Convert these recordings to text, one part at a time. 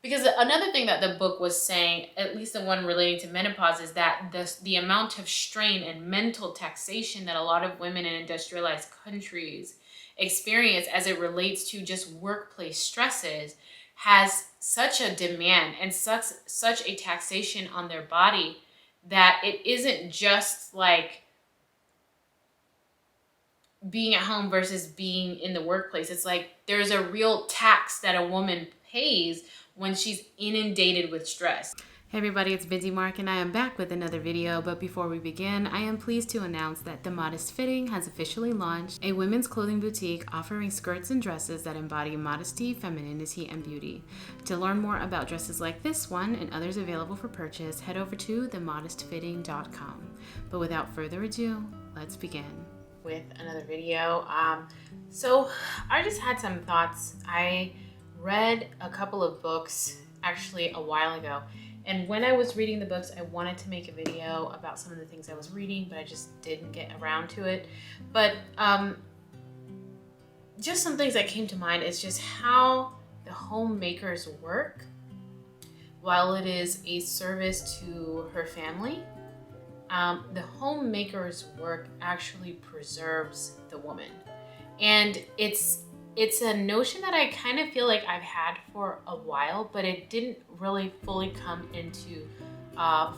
Because another thing that the book was saying, at least the one relating to menopause, is that the amount of strain and mental taxation that a lot of women in industrialized countries experience as it relates to just workplace stresses has such a demand and such a taxation on their body that it isn't just like being at home versus being in the workplace. It's like there's a real tax that a woman pays when she's inundated with stress. Hey everybody, it's Busy Mark and I am back with another video, but before we begin, I am pleased to announce that The Modest Fitting has officially launched, a women's clothing boutique offering skirts and dresses that embody modesty, femininity, and beauty. To learn more about dresses like this one and others available for purchase, head over to themodestfitting.com. But without further ado, let's begin with another video. So I just had some thoughts. I read a couple of books actually a while ago, and when I was reading the books I wanted to make a video about some of the things I was reading, but I just didn't get around to it. But just some things that came to mind is just how the homemaker's work, while it is a service to her family, the homemaker's work actually preserves the woman. And it's a notion that I kind of feel like I've had for a while, but it didn't really fully come into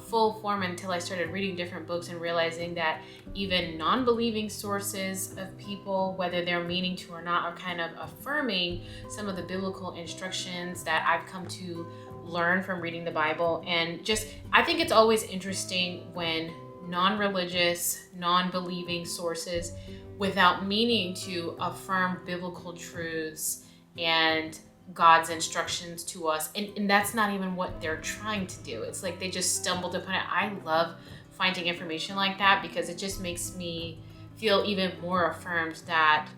full form until I started reading different books and realizing that even non-believing sources of people, whether they're meaning to or not, are kind of affirming some of the biblical instructions that I've come to learn from reading the Bible. And just, I think it's always interesting when non-religious, non-believing sources, without meaning to affirm biblical truths and God's instructions to us, and that's not even what they're trying to do. It's like they just stumbled upon it. I love finding information like that because it just makes me feel even more affirmed that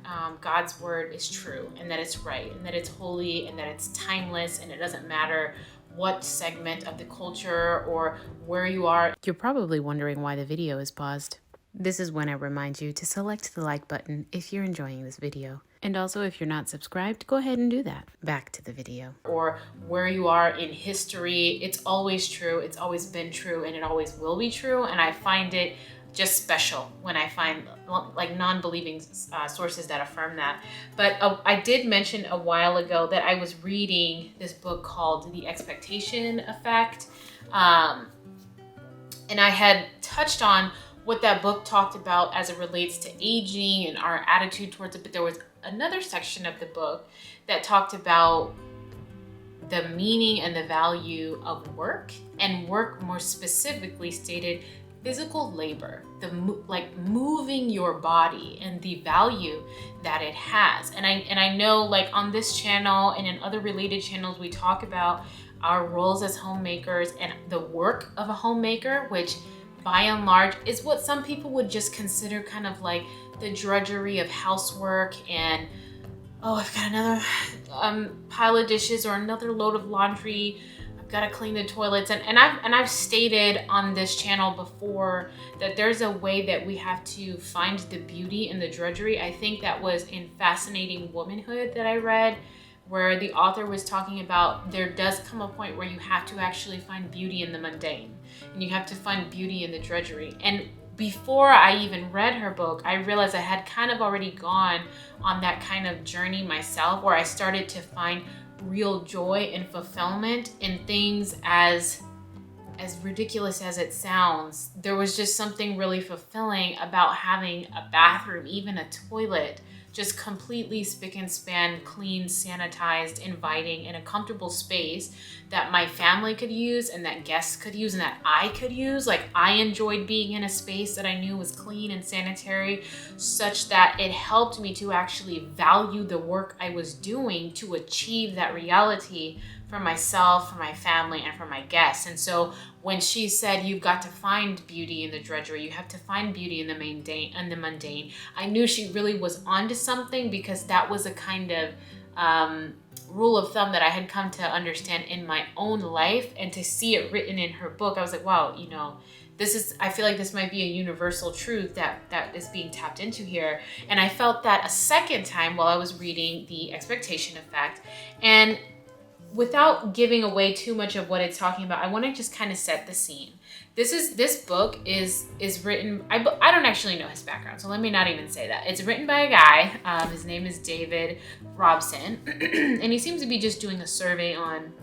God's word is true and that it's right and that it's holy and that it's timeless, and it doesn't matter what segment of the culture or where you are. You're probably wondering why the video is paused. This is when I remind you to select the like button if you're enjoying this video. And also, if you're not subscribed, go ahead and do that. Back to the video. Or where you are in history, it's always true, it's always been true, and it always will be true. And I find it just special when I find like non-believing sources that affirm that. But I did mention a while ago that I was reading this book called The Expectation Effect. And I had touched on what that book talked about as it relates to aging and our attitude towards it. But there was another section of the book that talked about the meaning and the value of work, and work more specifically stated physical labor, like moving your body and the value that it has. And I know, like on this channel and in other related channels, we talk about our roles as homemakers and the work of a homemaker, which by and large is what some people would just consider kind of like the drudgery of housework and, oh, I've got another pile of dishes or another load of laundry, I've got to clean the toilets. And I've stated on this channel before that there's a way that we have to find the beauty in the drudgery. I think that was in Fascinating Womanhood that I read, where the author was talking about there does come a point where you have to actually find beauty in the mundane, and you have to find beauty in the drudgery. And before I even read her book, I realized I had kind of already gone on that kind of journey myself, where I started to find real joy and fulfillment in things as ridiculous as it sounds. There was just something really fulfilling about having a bathroom, even a toilet, just completely spick and span, clean, sanitized, inviting, in a comfortable space that my family could use and that guests could use and that I could use. Like, I enjoyed being in a space that I knew was clean and sanitary, such that it helped me to actually value the work I was doing to achieve that reality for myself, for my family, and for my guests. And so when she said you've got to find beauty in the drudgery, you have to find beauty in the mundane, I knew she really was onto something, because that was a kind of rule of thumb that I had come to understand in my own life, and to see it written in her book, I was like, wow, you know, I feel like this might be a universal truth that is being tapped into here. And I felt that a second time while I was reading The Expectation Effect. And without giving away too much of what it's talking about, I want to just kind of set the scene. This book is written. I don't actually know his background, so let me not even say that. It's written by a guy. His name is David Robson, and he seems to be just doing a survey on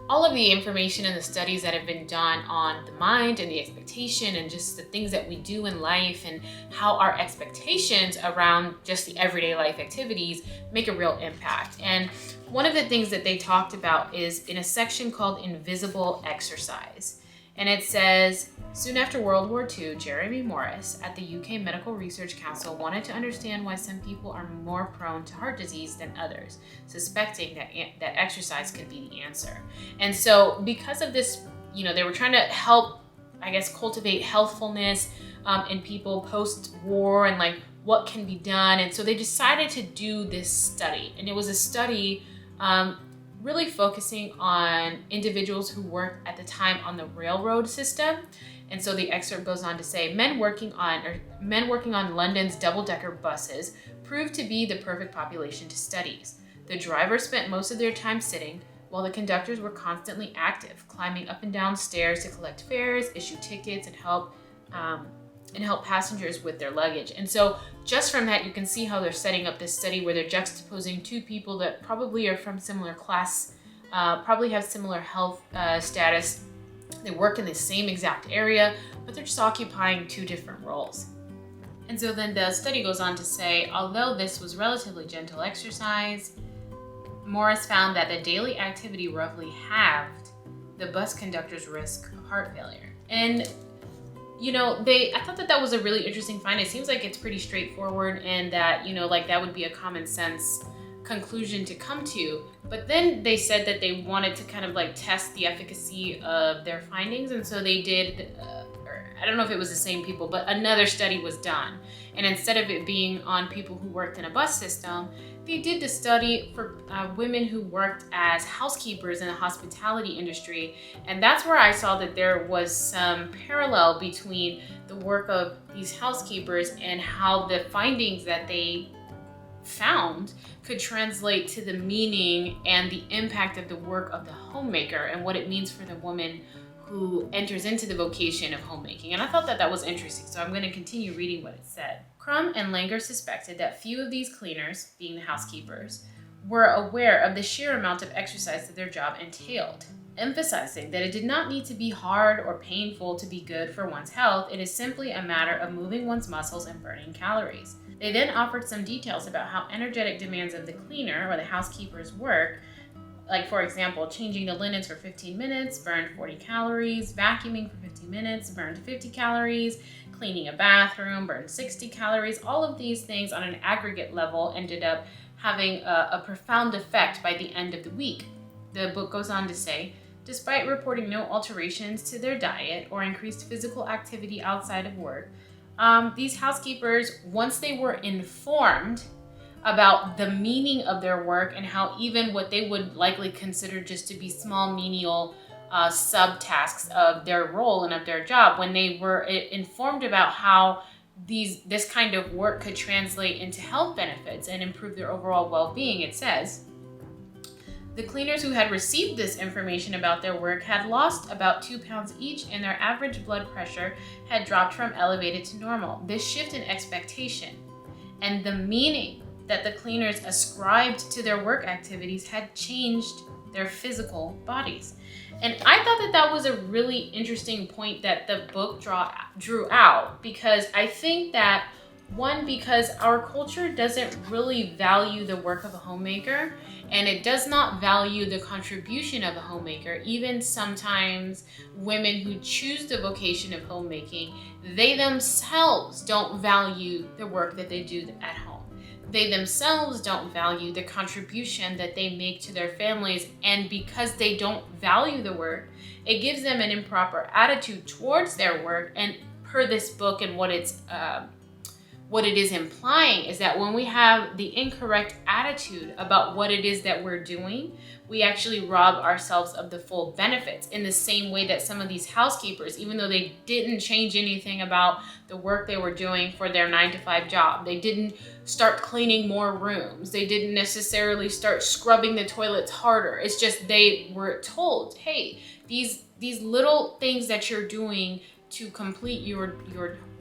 all of the information and the studies that have been done on the mind and the expectation and just the things that we do in life and how our expectations around just the everyday life activities make a real impact. And one of the things that they talked about is in a section called Invisible Exercise. And it says, soon after World War II, Jeremy Morris at the UK Medical Research Council wanted to understand why some people are more prone to heart disease than others, suspecting that exercise could be the answer. And so because of this, they were trying to help, I guess, cultivate healthfulness in people post-war and like what can be done. And so they decided to do this study. And it was a study really focusing on individuals who worked at the time on the railroad system. And so the excerpt goes on to say, men working on London's double-decker buses proved to be the perfect population to study. The drivers spent most of their time sitting, while the conductors were constantly active, climbing up and down stairs to collect fares, issue tickets, and help passengers with their luggage. And so just from that, you can see how they're setting up this study where they're juxtaposing two people that probably are from similar class, probably have similar health status. They work in the same exact area, but they're just occupying two different roles. And so then the study goes on to say, although this was relatively gentle exercise, Morris found that the daily activity roughly halved the bus conductor's risk of heart failure. And I thought that was a really interesting find. It seems like it's pretty straightforward and that, that would be a common sense conclusion to come to. But then they said that they wanted to kind of like test the efficacy of their findings. And so they did, I don't know if it was the same people, but another study was done. And instead of it being on people who worked in a bus system, they did the study for women who worked as housekeepers in the hospitality industry. And that's where I saw that there was some parallel between the work of these housekeepers and how the findings that they found could translate to the meaning and the impact of the work of the homemaker and what it means for the woman who enters into the vocation of homemaking. And I thought that was interesting, so I'm going to continue reading what it said. Crum and Langer suspected that few of these cleaners, being the housekeepers, were aware of the sheer amount of exercise that their job entailed, emphasizing that it did not need to be hard or painful to be good for one's health. It is simply a matter of moving one's muscles and burning calories. They then offered some details about how energetic demands of the cleaner or the housekeeper's work, like for example, changing the linens for 15 minutes, burned 40 calories, vacuuming for 15 minutes, burned 50 calories, cleaning a bathroom, burned 60 calories. All of these things on an aggregate level ended up having a profound effect by the end of the week. The book goes on to say, despite reporting no alterations to their diet or increased physical activity outside of work, these housekeepers, once they were informed about the meaning of their work and how even what they would likely consider just to be small menial subtasks of their role and of their job, when they were informed about how this kind of work could translate into health benefits and improve their overall well-being, it says, the cleaners who had received this information about their work had lost about 2 pounds each, and their average blood pressure had dropped from elevated to normal. This shift in expectation and the meaning that the cleaners ascribed to their work activities had changed their physical bodies. And I thought that was a really interesting point that the book drew out, because I think that, one, because our culture doesn't really value the work of a homemaker, and it does not value the contribution of a homemaker. Even sometimes women who choose the vocation of homemaking, they themselves don't value the work that they do at home. They themselves don't value the contribution that they make to their families, and because they don't value the work, it gives them an improper attitude towards their work. And per this book and what what it is implying is that when we have the incorrect attitude about what it is that we're doing, we actually rob ourselves of the full benefits, in the same way that some of these housekeepers, even though they didn't change anything about the work they were doing for their 9-to-5 job, they didn't start cleaning more rooms, they didn't necessarily start scrubbing the toilets harder. It's just they were told, hey, these little things that you're doing to complete your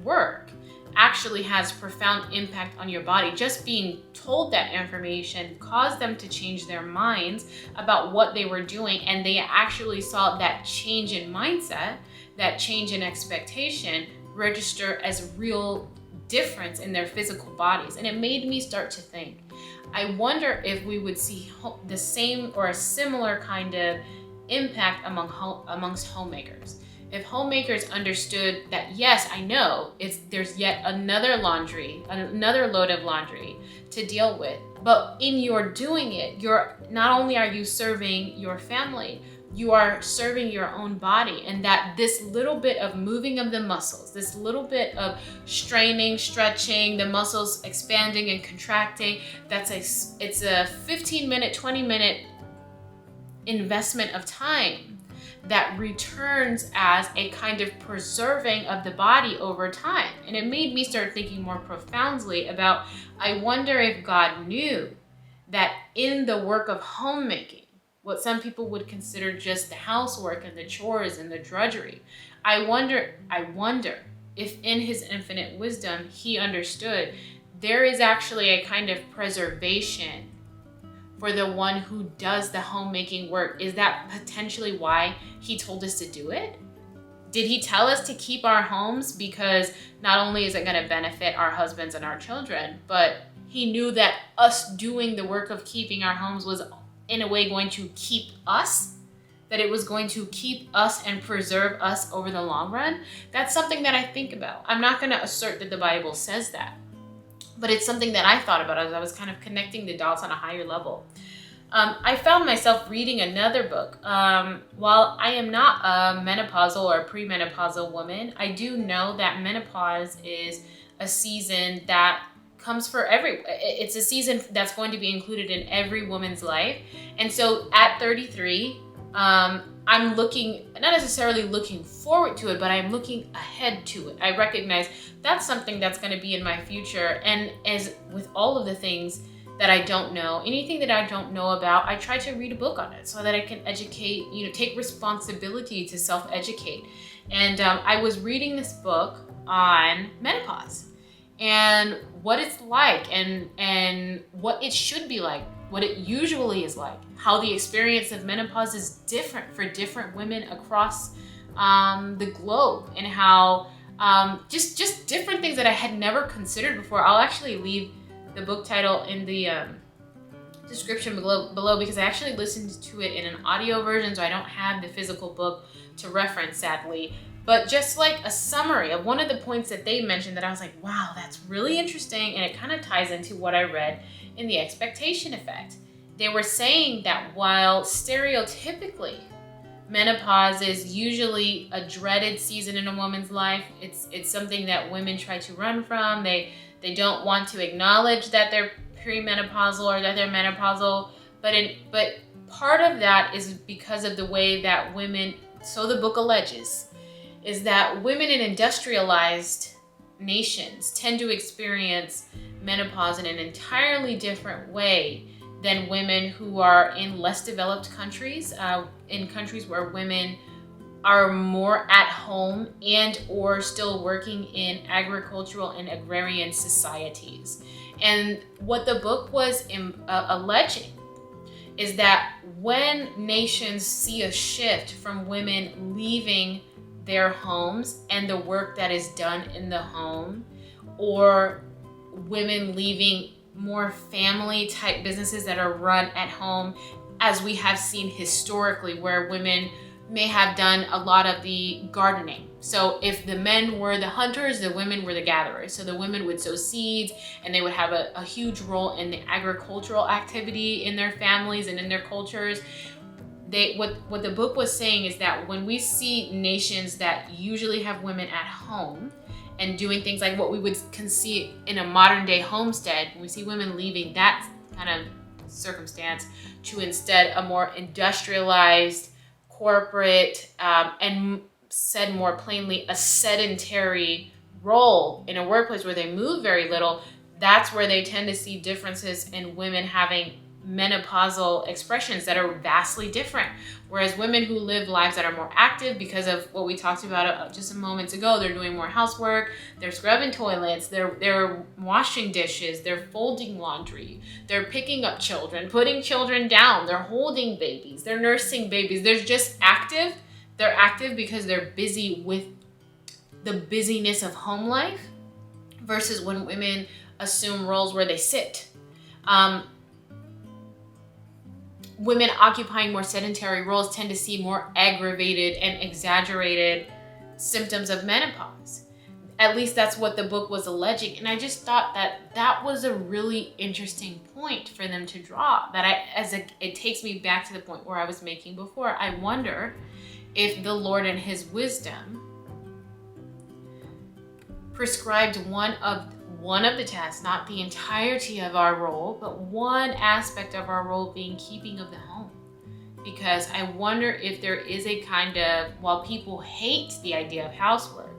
work actually has profound impact on your body. Just being told that information caused them to change their minds about what they were doing, and they actually saw that change in mindset, that change in expectation register as real difference in their physical bodies. And it made me start to think, I wonder if we would see the same or a similar kind of impact amongst homemakers. If homemakers understood that, yes, I know there's yet another load of laundry to deal with, but in your doing it, you're not only are you serving your family, you are serving your own body. And that this little bit of moving of the muscles, this little bit of straining, stretching, the muscles expanding and contracting, it's a 15-minute, 20-minute investment of time that returns as a kind of preserving of the body over time. And it made me start thinking more profoundly about, I wonder if God knew that in the work of homemaking, what some people would consider just the housework and the chores and the drudgery, I wonder if in his infinite wisdom, he understood there is actually a kind of preservation for the one who does the homemaking work. Is that potentially why he told us to do it? Did he tell us to keep our homes because not only is it going to benefit our husbands and our children, but he knew that us doing the work of keeping our homes was in a way going to keep us, that it was going to keep us and preserve us over the long run? That's something that I think about. I'm not going to assert that the Bible says that, but it's something that I thought about as I was kind of connecting the dots on a higher level. I found myself reading another book. While I am not a menopausal or premenopausal woman, I do know that menopause is a season that comes for it's a season that's going to be included in every woman's life. And so at 33, I'm not necessarily looking forward to it, but I'm looking ahead to it. I recognize that's something that's going to be in my future. And as with all of the things that I don't know, anything that I don't know about, I try to read a book on it so that I can educate, take responsibility to self-educate. And I was reading this book on menopause and what it's like and what it should be like, what it usually is like, how the experience of menopause is different for different women across the globe, and how just different things that I had never considered before. I'll actually leave the book title in the description below because I actually listened to it in an audio version, so I don't have the physical book to reference, sadly. But just like a summary of one of the points that they mentioned that I was like, wow, that's really interesting, and it kind of ties into what I read in The Expectation Effect. They were saying that while stereotypically menopause is usually a dreaded season in a woman's life, it's something that women try to run from. They don't want to acknowledge that they're premenopausal or that they're menopausal, but part of that is because of the way that women, so the book alleges, is that women in industrialized nations tend to experience menopause in an entirely different way than women who are in less developed countries, in countries where women are more at home and or still working in agricultural and agrarian societies. And what the book was alleging is that when nations see a shift from women leaving their homes and the work that is done in the home, or women leaving more family type businesses that are run at home, as we have seen historically, where women may have done a lot of the gardening. So if the men were the hunters, the women were the gatherers. So the women would sow seeds and they would have a huge role in the agricultural activity in their families and in their cultures. What the book was saying is that when we see nations that usually have women at home and doing things like what we would see in a modern day homestead. When we see women leaving that kind of circumstance to instead a more industrialized, corporate, and said more plainly, a sedentary role in a workplace where they move very little, that's where they tend to see differences in women having menopausal expressions that are vastly different. Whereas women who live lives that are more active because of what we talked about just a moment ago, they're doing more housework, they're scrubbing toilets, they're washing dishes, they're folding laundry, they're picking up children, putting children down, they're holding babies, they're nursing babies. They're just active. They're active because they're busy with the busyness of home life, versus when women assume roles where they sit. Women occupying more sedentary roles tend to see more aggravated and exaggerated symptoms of menopause. At least that's what the book was alleging. And I just thought that was a really interesting point for them to draw. It takes me back to the point where I was making before. I wonder if the Lord in his wisdom prescribed one of the tasks, not the entirety of our role, but one aspect of our role being keeping of the home. Because I wonder if there is a kind of, while people hate the idea of housework,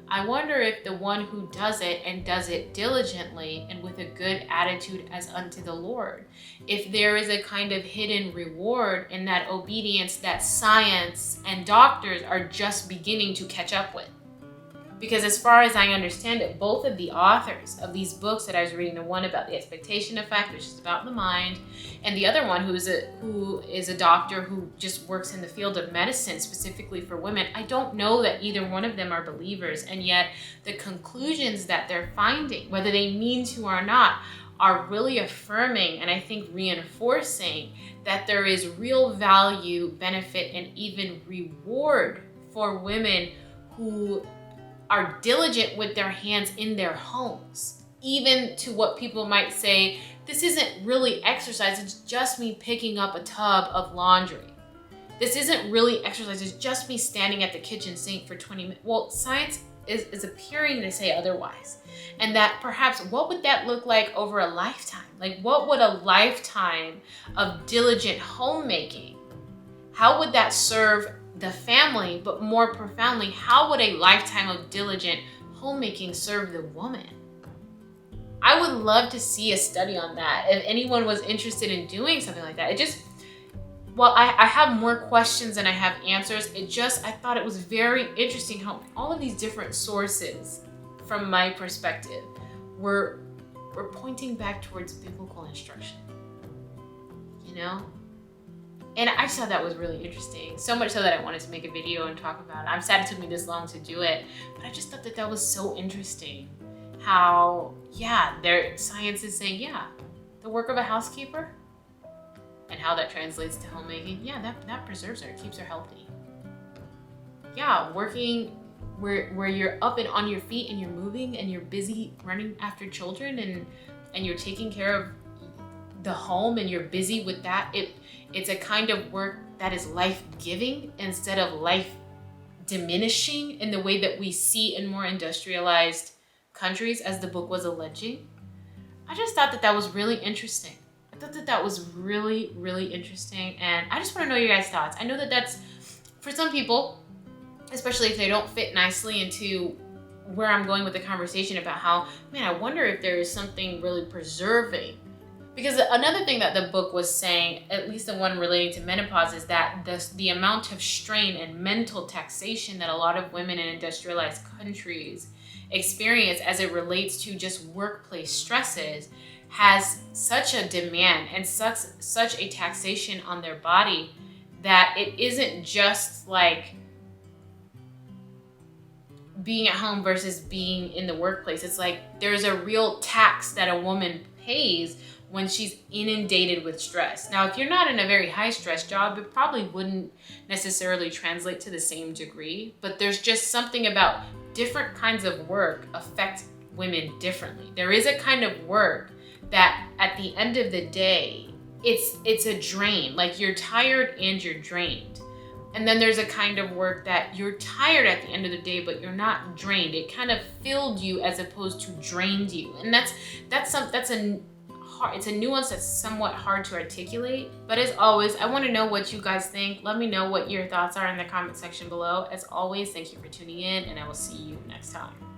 I wonder if the one who does it and does it diligently and with a good attitude as unto the Lord, if there is a kind of hidden reward in that obedience that science and doctors are just beginning to catch up with. Because as far as I understand it, both of the authors of these books that I was reading, the one about the expectation effect, which is about the mind, and the other one who is a doctor who just works in the field of medicine specifically for women, I don't know that either one of them are believers, and yet the conclusions that they're finding, whether they mean to or not, are really affirming and I think reinforcing that there is real value, benefit, and even reward for women who are diligent with their hands in their homes, even to what people might say, this isn't really exercise, it's just me picking up a tub of laundry. This isn't really exercise, it's just me standing at the kitchen sink for 20 minutes. Well, science is appearing to say otherwise. And that perhaps, what would that look like over a lifetime? Like, what would a lifetime of diligent homemaking, how would that serve the family, but more profoundly, how would a lifetime of diligent homemaking serve the woman? I would love to see a study on that. If anyone was interested in doing something like that, I have more questions than I have answers. I thought it was very interesting how all of these different sources, from my perspective, were pointing back towards biblical instruction, you know? And I just thought that was really interesting. So much so that I wanted to make a video and talk about it. I'm sad it took me this long to do it, but I just thought that was so interesting. How, their science is saying, the work of a housekeeper and how that translates to homemaking, that preserves her, it keeps her healthy. Working where you're up and on your feet and you're moving and you're busy running after children and you're taking care of the home and you're busy with that, it's a kind of work that is life-giving instead of life-diminishing in the way that we see in more industrialized countries, as the book was alleging. I just thought that was really interesting. I thought that was really, really interesting, and I just want to know your guys' thoughts. I know that that's, for some people, especially if they don't fit nicely into where I'm going with the conversation about how, I wonder if there is something really preserving. Because another thing that the book was saying, at least the one relating to menopause, is that the amount of strain and mental taxation that a lot of women in industrialized countries experience as it relates to just workplace stresses has such a demand and such a taxation on their body that it isn't just like being at home versus being in the workplace. It's like there's a real tax that a woman pays when she's inundated with stress. Now, if you're not in a very high stress job, it probably wouldn't necessarily translate to the same degree, but there's just something about different kinds of work affect women differently. There is a kind of work that at the end of the day, it's a drain. Like, you're tired and you're drained. And then there's a kind of work that you're tired at the end of the day, but you're not drained. It kind of filled you as opposed to drained you. And it's a nuance that's somewhat hard to articulate. But as always, I want to know what you guys think. Let me know what your thoughts are in the comment section below. As always, thank you for tuning in, and I will see you next time.